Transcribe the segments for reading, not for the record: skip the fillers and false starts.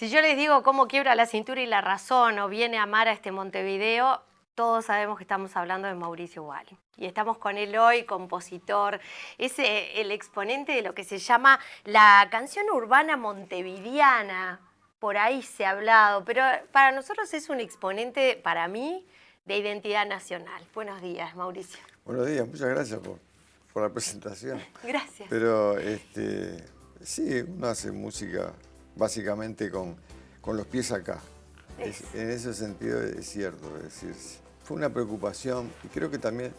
Si yo les digo cómo quiebra la cintura y la razón o viene a amar a este Montevideo, todos sabemos que estamos hablando de Mauricio Wally. Y estamos con él hoy, compositor. Es el exponente de lo que se llama la canción urbana montevideana. Por ahí se ha hablado, pero para nosotros es un exponente, para mí, de identidad nacional. Buenos días, Mauricio. Buenos días, muchas gracias por la presentación. Gracias. Pero sí, uno hace música básicamente con los pies acá. En ese sentido es cierto, es decir, fue una preocupación y creo que también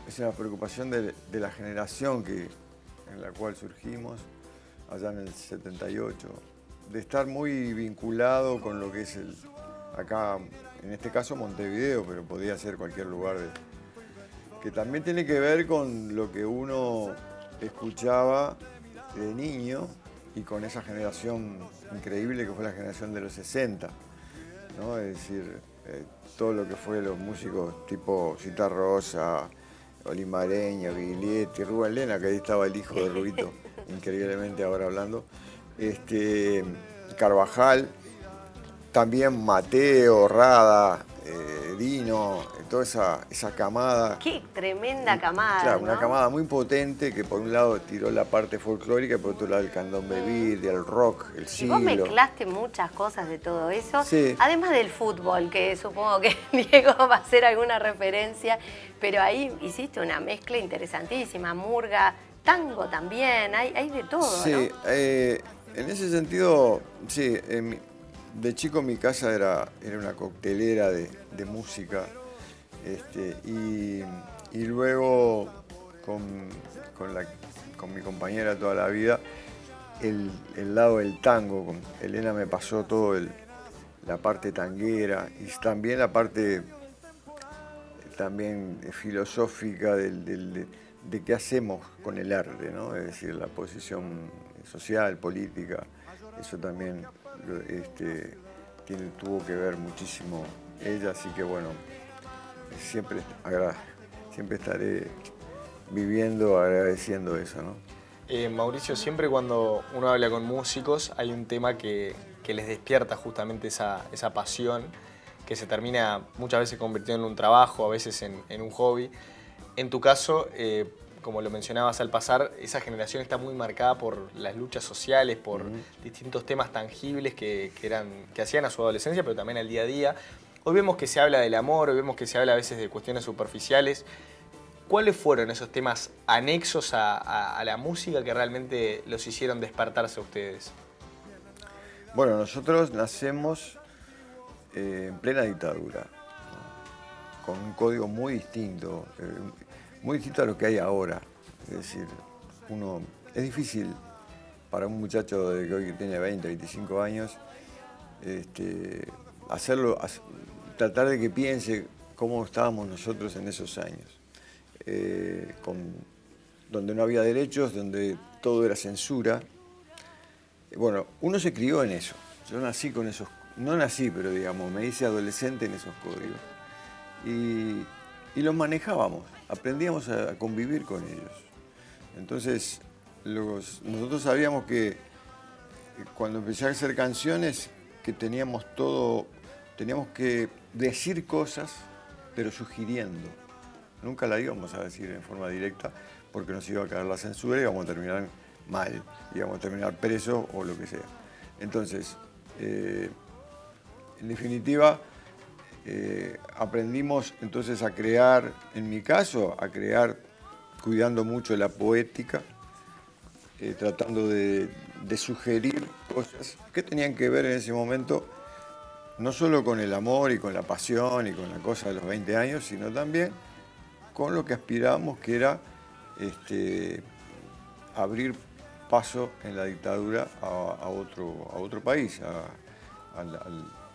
es una preocupación de la generación en la cual surgimos, allá en el 78, de estar muy vinculado con lo que es acá, en este caso Montevideo, pero podía ser cualquier lugar que también tiene que ver con lo que uno escuchaba de niño y con esa generación increíble que fue la generación de los 60, ¿no? Es decir, todo lo que fue los músicos tipo Cita Rosa, Olimareña, Viglietti, Rubén Lena, que ahí estaba el hijo de Rubito, increíblemente ahora hablando, Carvajal, también Mateo, Rada, Dino, toda esa camada. Qué tremenda camada, Claro, ¿no? una camada muy potente que por un lado tiró la parte folclórica y por otro lado el candombe birria, el rock, el Y siglo. vos mezclaste muchas cosas de todo eso, Sí. Además del fútbol, que supongo que Diego va a hacer alguna referencia, pero ahí hiciste una mezcla interesantísima, murga, tango también, hay de todo, Sí, ¿no? en ese sentido, sí, de chico mi casa era una coctelera de música, y luego con mi compañera toda la vida, el lado del tango, con Elena me pasó todo la parte tanguera y también la parte también filosófica de qué hacemos con el arte, ¿no? Es decir, la posición social, política, eso también tuvo que ver muchísimo ella, así que bueno, siempre estaré viviendo, agradeciendo eso, ¿no? Mauricio, siempre cuando uno habla con músicos hay un tema que les despierta justamente esa pasión que se termina muchas veces convirtiendo en un trabajo, a veces en un hobby. En tu caso, como lo mencionabas al pasar, esa generación está muy marcada por las luchas sociales, por distintos temas tangibles que hacían a su adolescencia, pero también al día a día. Hoy vemos que se habla del amor, hoy vemos que se habla a veces de cuestiones superficiales. ¿Cuáles fueron esos temas anexos a la música que realmente los hicieron despertarse a ustedes? Bueno, nosotros nacemos en plena dictadura, ¿no? Con un código muy distinto a lo que hay ahora. Es decir, es difícil para un muchacho que hoy tiene 20, 25 años, tratar de que piense cómo estábamos nosotros en esos años. Donde no había derechos, donde todo era censura. Bueno, uno se crió en eso. Yo nací con esos, no nací, pero digamos, me hice adolescente en esos códigos. Y los manejábamos, aprendíamos a convivir con ellos. Entonces, nosotros sabíamos que cuando empecé a hacer canciones, que teníamos que decir cosas, pero sugiriendo. Nunca la íbamos a decir en forma directa porque nos iba a caer la censura y íbamos a terminar mal, íbamos a terminar presos o lo que sea. Entonces, en definitiva, aprendimos entonces a crear, en mi caso, cuidando mucho la poética, tratando de sugerir cosas que tenían que ver en ese momento no solo con el amor y con la pasión y con la cosa de los 20 años, sino también con lo que aspirábamos, que era abrir paso en la dictadura a otro país, a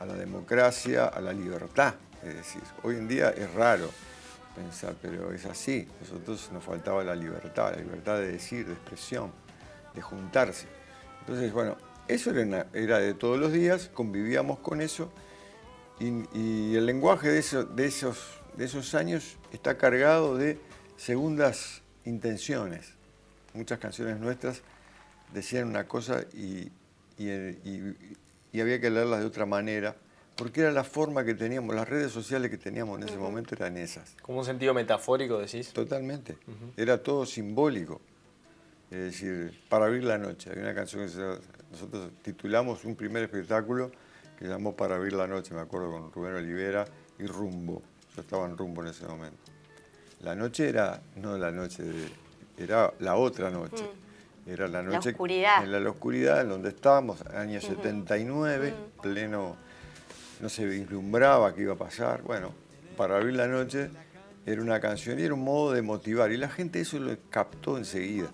la democracia, a la libertad. Es decir, hoy en día es raro pensar, pero es así. Nosotros nos faltaba la libertad de decir, de expresión, de juntarse. Entonces, bueno, eso era de todos los días, convivíamos con eso, y el lenguaje de esos años está cargado de segundas intenciones. Muchas canciones nuestras decían una cosa y y había que leerlas de otra manera, porque era la forma que teníamos, las redes sociales que teníamos en ese momento eran esas. ¿Como un sentido metafórico, decís? Totalmente. Era todo simbólico. Es decir, Para abrir la noche. Hay una canción que nosotros titulamos un primer espectáculo que llamó Para abrir la noche, me acuerdo, con Rubén Olivera y Rumbo. Yo estaba en Rumbo en ese momento. La noche era, no la noche, era la otra noche. Era la noche. La oscuridad. En la oscuridad, en donde estábamos, año 79, pleno, no se vislumbraba qué iba a pasar. Bueno, Para abrir la noche era una canción y era un modo de motivar. Y la gente eso lo captó enseguida.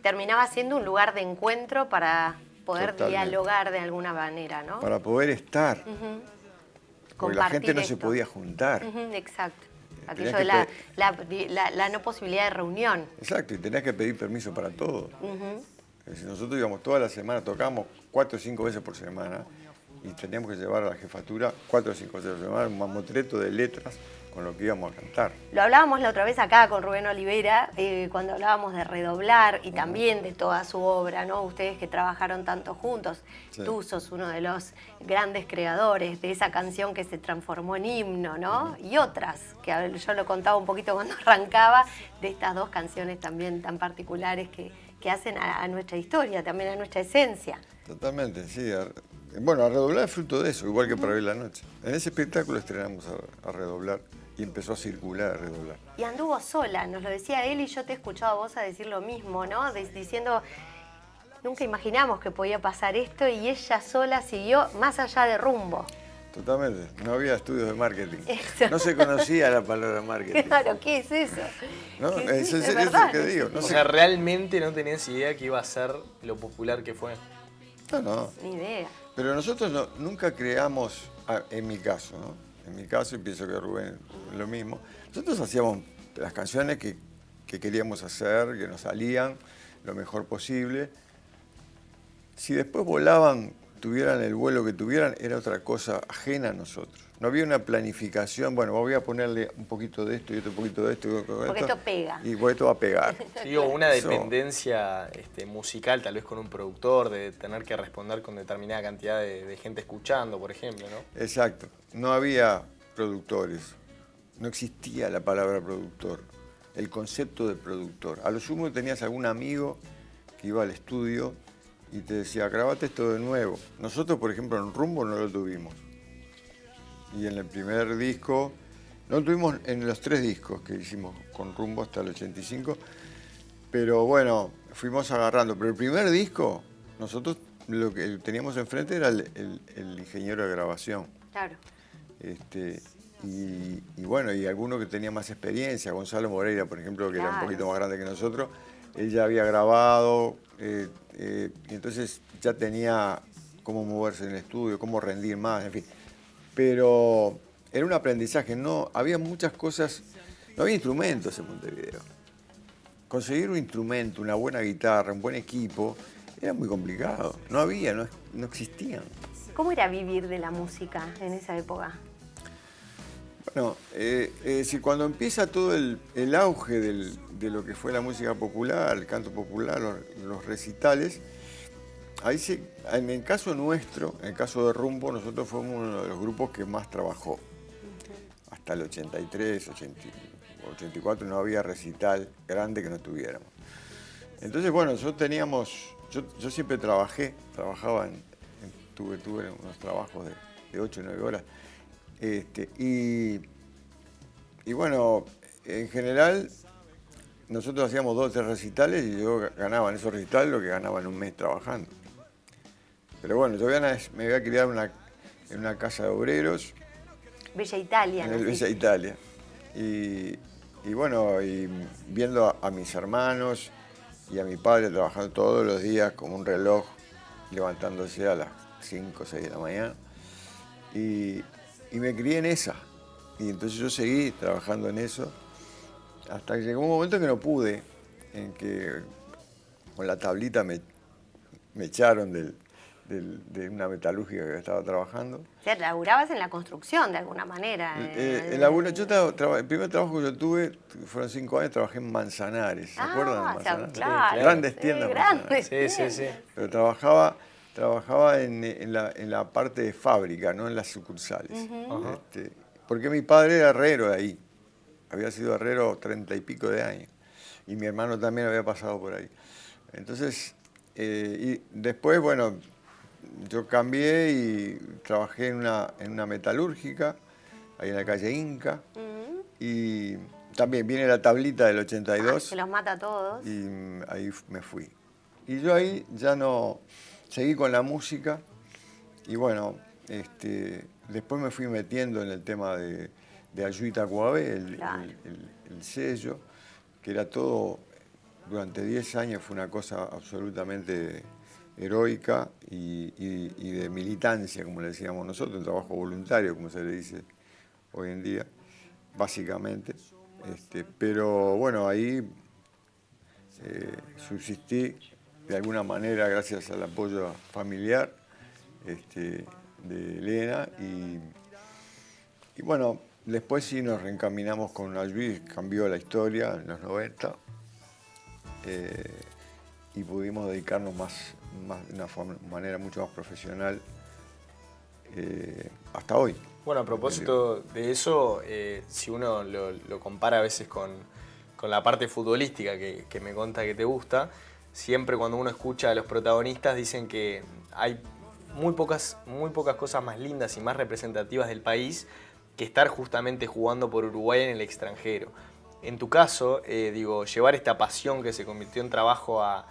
Terminaba siendo un lugar de encuentro para poder Totalmente. dialogar de alguna manera, ¿no? Para poder estar. Porque la gente no se esto. podía juntar. Exacto. Tenías Aquello de que la no posibilidad de reunión. Exacto, y tenías que pedir permiso para todo. Es decir, nosotros íbamos toda la semana, tocábamos 4 o 5 veces por semana y teníamos que llevar a la jefatura 4 o 5 veces por semana un mamotreto de letras con lo que íbamos a cantar. Lo hablábamos la otra vez acá con Rubén Olivera, cuando hablábamos de Redoblar y también de toda su obra, ¿no? Ustedes que trabajaron tanto juntos. Sí. Tú sos uno de los grandes creadores de esa canción que se transformó en himno, ¿no? Y otras, que yo lo contaba un poquito cuando arrancaba, de estas dos canciones también tan particulares que hacen a nuestra historia, también a nuestra esencia. Totalmente, sí. Bueno, a Redoblar es fruto de eso, igual que Para abrir la noche. En ese espectáculo estrenamos a Redoblar y empezó a circular a Redoblar. Y anduvo sola, nos lo decía él y yo te he escuchado a vos a decir lo mismo, ¿no? Diciendo, nunca imaginamos que podía pasar esto y ella sola siguió más allá de Rumbo. Totalmente, no había estudios de marketing. Eso. No se conocía la palabra marketing. Claro, ¿qué es eso? ¿No? ¿Qué Eso es es verdad? lo que digo. No O sé. sea, realmente no tenías idea que iba a ser lo popular que fue. No. Ni idea. Pero nosotros nunca creamos, en mi caso, ¿no? En mi caso, y pienso que Rubén lo mismo, nosotros hacíamos las canciones que queríamos hacer, que nos salían lo mejor posible. Si después volaban, tuvieran el vuelo que tuvieran, era otra cosa ajena a nosotros. No había una planificación, bueno, voy a ponerle un poquito de esto y otro poquito de esto. Porque esto pega. Y porque esto va a pegar. Digo, una Eso. dependencia musical, tal vez con un productor, de tener que responder con determinada cantidad de gente escuchando, por ejemplo, ¿no? Exacto. No había productores. No existía la palabra productor. El concepto de productor. A lo sumo tenías algún amigo que iba al estudio y te decía, grabate esto de nuevo. Nosotros, por ejemplo, en Rumbo no lo tuvimos. Y en el primer disco, no lo tuvimos en los 3 discos que hicimos con Rumbo hasta el 85, pero bueno, fuimos agarrando. Pero el primer disco, nosotros lo que teníamos enfrente era el ingeniero de grabación. Claro. Y bueno, y alguno que tenía más experiencia, Gonzalo Moreira, por ejemplo, que era un poquito más grande que nosotros, él ya había grabado, y entonces ya tenía cómo moverse en el estudio, cómo rendir más, en fin. Pero era un aprendizaje, no había muchas cosas, no había instrumentos en Montevideo. Conseguir un instrumento, una buena guitarra, un buen equipo, era muy complicado. No había, no existían. ¿Cómo era vivir de la música en esa época? Bueno, es decir, cuando empieza todo el auge de lo que fue la música popular, el canto popular, los recitales, ahí en el caso nuestro, en el caso de Rumbo, nosotros fuimos uno de los grupos que más trabajó. Hasta el 83, 84 no había recital grande que no tuviéramos. Entonces, bueno, nosotros teníamos, yo siempre trabajaba tuve unos trabajos de 8 o 9 horas. Y bueno, en general, nosotros hacíamos 2 o 3 recitales y yo ganaba en esos recitales lo que ganaba en un mes trabajando. Pero bueno, yo me había criado en una casa de obreros. Bella Italia. En el ¿no? Bella Italia. Y bueno, y viendo a mis hermanos y a mi padre trabajando todos los días como un reloj, levantándose a las 5 o 6 de la mañana. Y me crié en esa. Y entonces yo seguí trabajando en eso hasta que llegó un momento que no pude, en que con la tablita me echaron de una metalúrgica que estaba trabajando. O sea, laburabas en la construcción de alguna manera. El primer trabajo que yo tuve, fueron 5 años, trabajé en Manzanares. ¿Se acuerdan de Manzanares? Claro, Grandes tiendas. Grandes Sí. tiendas. Pero trabajaba trabajaba en la parte de fábrica, no en las sucursales. Ajá. Porque mi padre era herrero de ahí. Había sido herrero 30 y pico de años. Y mi hermano también había pasado por ahí. Entonces, y después, bueno, yo cambié y trabajé en una metalúrgica, ahí en la calle Inca. Y también viene la tablita del 82. Se los mata a todos. Y ahí me fui. Y yo ahí ya no seguí con la música. Y bueno, después me fui metiendo en el tema de Ayuita Coabé, Claro. el sello, que era todo, durante 10 años fue una cosa absolutamente heroica y de militancia, como le decíamos nosotros, un trabajo voluntario, como se le dice hoy en día, básicamente. Pero bueno, ahí subsistí de alguna manera gracias al apoyo familiar de Elena y bueno, después sí nos reencaminamos con Ayuí, cambió la historia en los 90 y pudimos dedicarnos de una manera mucho más profesional hasta hoy. Bueno, a propósito de eso, si uno lo compara a veces con la parte futbolística que me conta que te gusta, siempre cuando uno escucha a los protagonistas dicen que hay muy pocas cosas más lindas y más representativas del país que estar justamente jugando por Uruguay en el extranjero. En tu caso, llevar esta pasión que se convirtió en trabajo a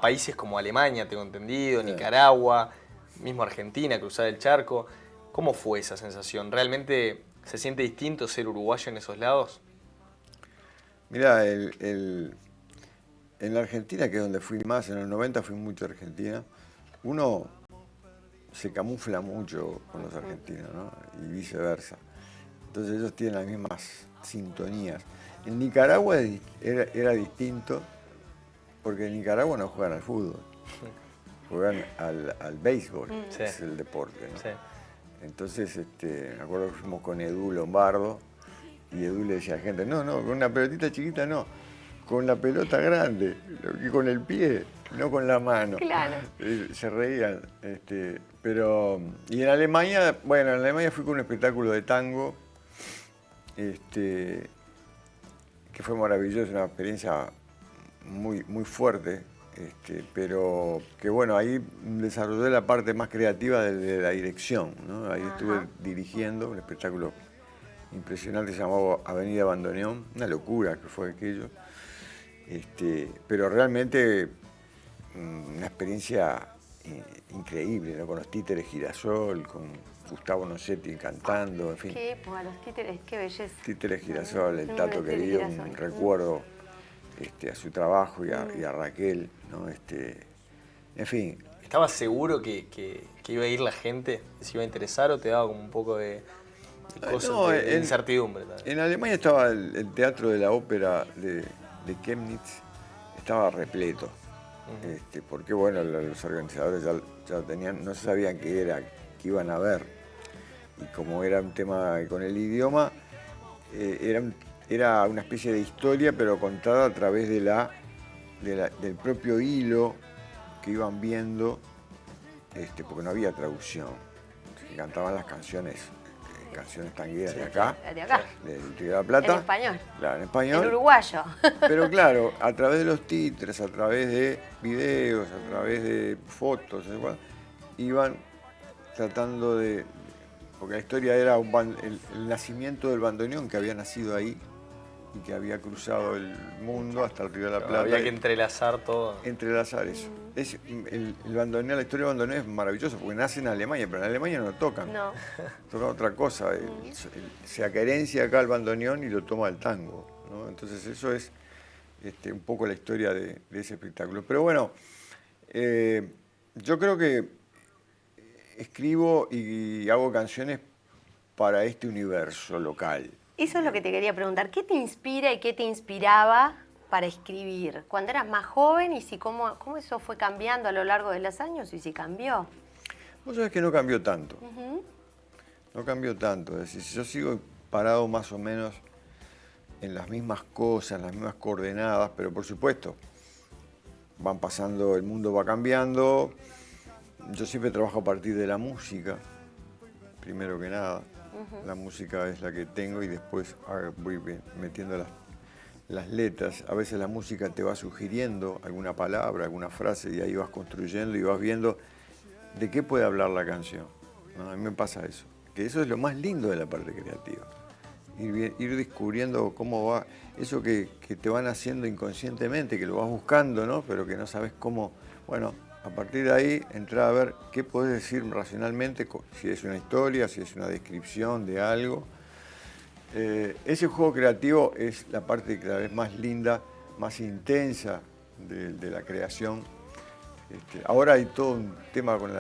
países como Alemania, tengo entendido, Nicaragua, mismo Argentina, cruzar el charco. ¿Cómo fue esa sensación? ¿Realmente se siente distinto ser uruguayo en esos lados? Mirá, en la Argentina, que es donde fui más, en los 90 fui mucho a Argentina, uno se camufla mucho con los argentinos, ¿no? Y viceversa. Entonces ellos tienen las mismas sintonías. En Nicaragua era distinto, porque en Nicaragua no juegan al fútbol, juegan al béisbol, Sí. es el deporte, ¿no? Sí. Entonces, me acuerdo que fuimos con Edu Lombardo, y Edu le decía a la gente, no, con una pelotita chiquita no, con la pelota grande, y con el pie, no con la mano. Claro. Se reían. Y en Alemania, en Alemania fui con un espectáculo de tango, que fue maravilloso, una experiencia muy, muy fuerte, pero que bueno, ahí desarrollé la parte más creativa de la dirección, ¿no? Ahí estuve dirigiendo un espectáculo impresionante, se llamaba Avenida Bandoneón, una locura que fue aquello, pero realmente una experiencia increíble, ¿no? Con los Títeres Girasol, con Gustavo Nocetti cantando, en fin. Qué época, los títeres, qué belleza. Títeres Girasol, el No, Tato Títeres querido, Girasol. un recuerdo a su trabajo y a Raquel, ¿no? En fin. ¿Estabas seguro que iba a ir la gente, que se iba a interesar o te daba como un poco de cosas, No, de incertidumbre también? En Alemania estaba el Teatro de la Ópera de Chemnitz, estaba repleto, porque bueno, los organizadores ya tenían, no sabían qué iban a ver. Y como era un tema con el idioma, era una especie de historia, pero contada a través del propio hilo que iban viendo, porque no había traducción. Se cantaban las canciones tangueras de acá, De acá. del Río de la Plata. En español. Claro, en español. En uruguayo. Pero claro, a través de los títeres, a través de videos, a través de fotos, iban tratando de... Porque la historia era el nacimiento del bandoneón que había nacido ahí y que había cruzado el mundo hasta el Río de la Plata. Había que entrelazar todo. Entrelazar eso. El bandoneón, la historia del bandoneón es maravillosa porque nace en Alemania, pero en Alemania no tocan. No. Tocan otra cosa. Se acerencia acá el bandoneón y lo toma el tango, ¿no? Entonces eso es un poco la historia de ese espectáculo. Pero bueno, yo creo que escribo y hago canciones para este universo local. Eso es lo que te quería preguntar. ¿Qué te inspira y qué te inspiraba para escribir? Cuando eras más joven y cómo eso fue cambiando a lo largo de los años y si cambió. Vos sabés que no cambió tanto. No cambió tanto. Es decir, yo sigo parado más o menos en las mismas cosas, en las mismas coordenadas, pero por supuesto, van pasando, el mundo va cambiando, yo siempre trabajo a partir de la música, primero que nada. La música es la que tengo y después voy metiendo las letras. A veces la música te va sugiriendo alguna palabra, alguna frase y ahí vas construyendo y vas viendo de qué puede hablar la canción, ¿no? A mí me pasa eso, que eso es lo más lindo de la parte creativa. Ir descubriendo cómo va, eso que te van haciendo inconscientemente, que lo vas buscando, ¿no? Pero que no sabes cómo. Bueno, a partir de ahí, entrar a ver qué podés decir racionalmente, si es una historia, si es una descripción de algo. Ese juego creativo es la parte cada vez más linda, más intensa de la creación. Ahora hay todo un tema con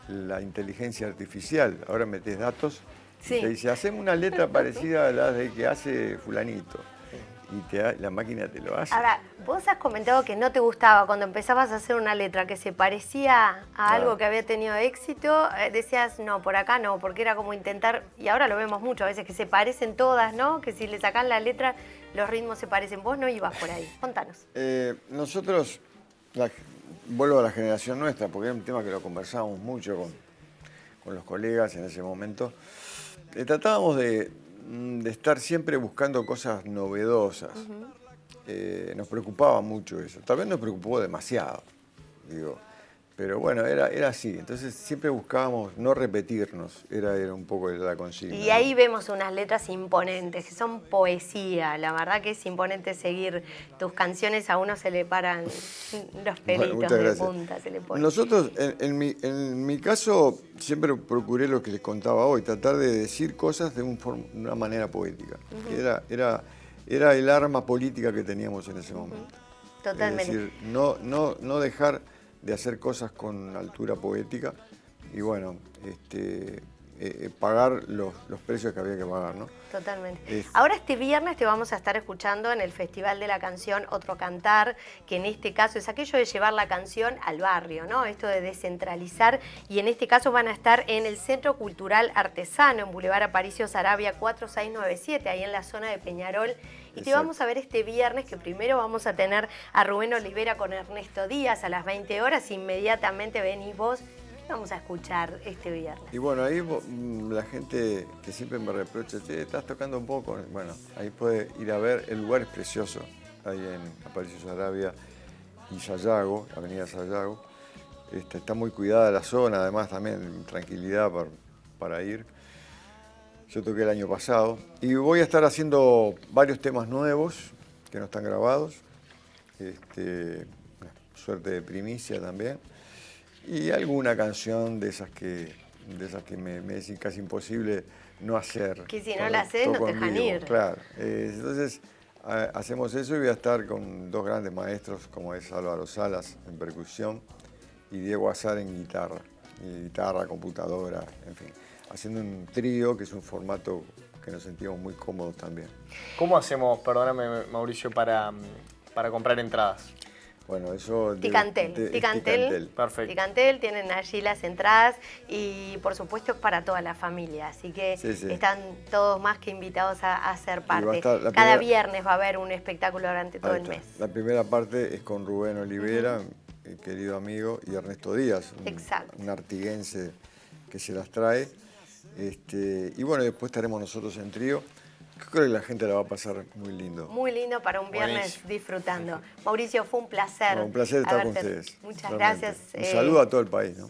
la inteligencia artificial. Ahora metés datos y te dice, haceme una letra parecida a la de que hace fulanito. Y la máquina te lo hace. Ahora, vos has comentado que no te gustaba cuando empezabas a hacer una letra que se parecía a algo que había tenido éxito. Decías, no, por acá no, porque era como intentar, y ahora lo vemos mucho a veces, que se parecen todas, ¿no? Que si le sacan la letra, los ritmos se parecen. Vos no ibas por ahí. Contanos. Nosotros, vuelvo a la generación nuestra, porque era un tema que lo conversábamos mucho con los colegas en ese momento. Tratábamos de estar siempre buscando cosas novedosas. Nos preocupaba mucho eso. Tal vez nos preocupó demasiado, digo. Pero bueno, era así. Entonces siempre buscábamos no repetirnos. Era un poco la consigna. Y ahí vemos unas letras imponentes, que son poesía. La verdad que es imponente seguir tus canciones. A uno se le paran los pelitos de punta. Se le pone. Nosotros, en mi caso, siempre procuré lo que les contaba hoy. Tratar de decir cosas de una manera poética. Era el arma política que teníamos en ese momento. Totalmente. Es decir, no dejar de hacer cosas con altura poética y bueno, pagar los precios que había que pagar, ¿no? Totalmente. Ahora este viernes te vamos a estar escuchando en el Festival de la Canción Otro Cantar, que en este caso es aquello de llevar la canción al barrio, ¿no? Esto de descentralizar, y en este caso van a estar en el Centro Cultural Artesano, en Boulevard Aparicio Saravia 4697, ahí en la zona de Peñarol. Y te vamos a ver este viernes, que primero vamos a tener a Rubén Olivera con Ernesto Díaz a las 20 horas. Inmediatamente venís vos. ¿Qué vamos a escuchar este viernes? Y bueno, ahí la gente que siempre me reprocha, che, estás tocando un poco. Bueno, ahí puede ir a ver. El lugar es precioso, ahí en Aparicio Saravia y Sayago, Avenida Sayago. Está muy cuidada la zona, además también tranquilidad para ir. Yo toqué el año pasado y voy a estar haciendo varios temas nuevos que no están grabados, suerte de primicia también, y alguna canción de esas que me es casi imposible no hacer. Que si no la haces no te dejan ir. Claro, entonces hacemos eso y voy a estar con dos grandes maestros como es Álvaro Salas en percusión y Diego Azar en guitarra, computadora, en fin. Haciendo un trío, que es un formato que nos sentimos muy cómodos también. ¿Cómo hacemos, perdóname Mauricio, para comprar entradas? Bueno, eso... Ticantel. Perfecto. Ticantel, tienen allí las entradas y por supuesto es para toda la familia, así que están todos más que invitados a ser parte. Cada viernes va a haber un espectáculo durante todo el mes. La primera parte es con Rubén Olivera, querido amigo, y Ernesto Díaz, un artiguense que se las trae. Y bueno, después estaremos nosotros en trío. Creo que la gente la va a pasar muy lindo. Muy lindo para un viernes disfrutando. Mauricio, fue un placer. Un placer estar con ustedes. Muchas gracias. Un saludo a todo el país, ¿no?